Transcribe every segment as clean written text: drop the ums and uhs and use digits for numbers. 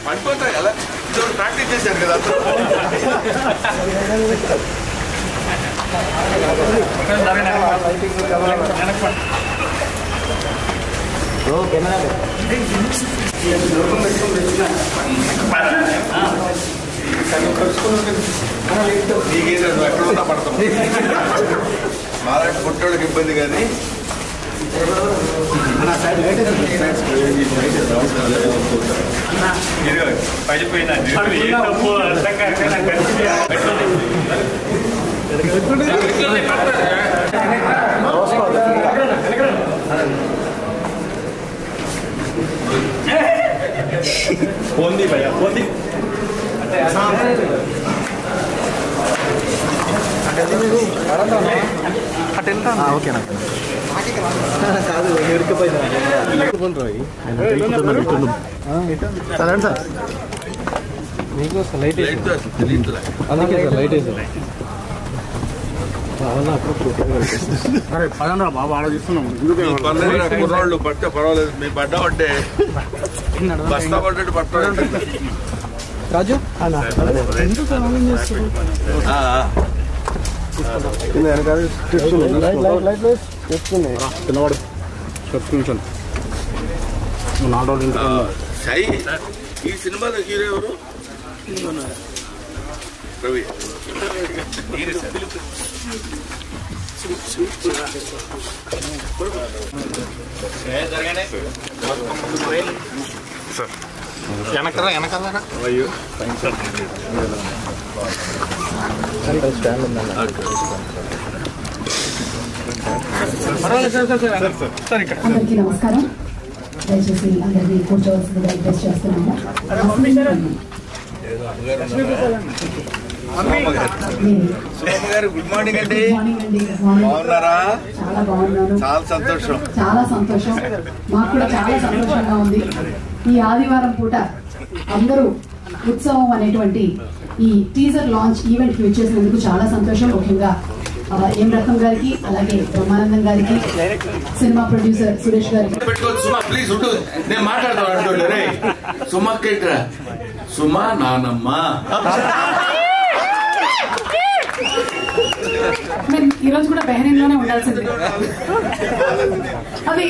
పడిపోతాయి కదా, ఇది ప్రాక్టీస్ చేశారు కదా నీకేదో ఎక్కడున్నా పడతాం. మాలాంటి పుట్టోళ్ళకి ఇబ్బంది కానీ పోంది భయ్యా పోంది ఓకేనా కాదు ఇరికిపోయింది సార్ మీకు లైట్ అందుకే సార్ లైట్ వేసారు పదనరా బాబు ఆలోచిస్తున్నాం కుర్రాళ్ళు పడితే పర్వాలేదు, మీ పడ్డా పడ్డే బస్తా పడ్డట్టు పట్టాలి రాజు చిన్నవాడు సై. ఈ సినిమాలో హీరో ఎవరు? రవి. వెనకరా వెనకరా అయ్యో అందరికీ నమస్కారం. దయచేసి అందరినీ కూర్చోవలసిందిగా రిక్వెస్ట్ చేస్తున్నాము. గుడ్ మార్నింగ్ అండి. బాగున్నారా? చాలా బాగున్నాను. చాలా సంతోషం. చాలా సంతోషం. మాకు కూడా చాలా సంతోషంగా ఉంది. ఈ ఆదివారం పూట అందరూ ఉత్సవం అనేటువంటి ఈ టీజర్ లాంచ్ ఈవెంట్ కి వచ్చేసినందుకు చాలా సంతోషం. ముఖ్యంగా ఎం రకం గారికి, అలాగే బ్రహ్మానందం గారికి, సినిమా ప్రొడ్యూసర్ సురేష్ గారికి. ప్లీజ్ ఉండు, నేను మాట్లాడతాను. సుమా కేట్రా సుమా నానమ్మ మేము ఈరోజు కూడా బెహరీన్ లోనే ఉండాల్సింది. అది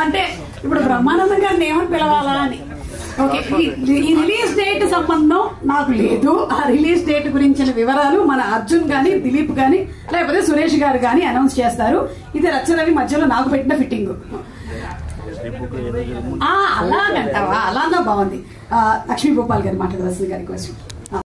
అంటే ఇప్పుడు బ్రహ్మానందం గారిని ఏమని పిలవాలా అని. ఓకే, ఈ రిలీజ్ డేట్ సంబంధం నాకు లేదు. ఆ రిలీజ్ డేట్ గురించిన వివరాలు మన అర్జున్ గాని, దిలీప్ గాని, లేకపోతే సురేష్ గారు గాని అనౌన్స్ చేస్తారు. ఇది రచ్చరవి మధ్యలో నాకు పెట్టిన ఫిట్టింగ్. అలాగంటావా? అలాగా బాగుంది. లక్ష్మీ గోపాల్ గారు మాట్లాడవలసింది గారి కోసం.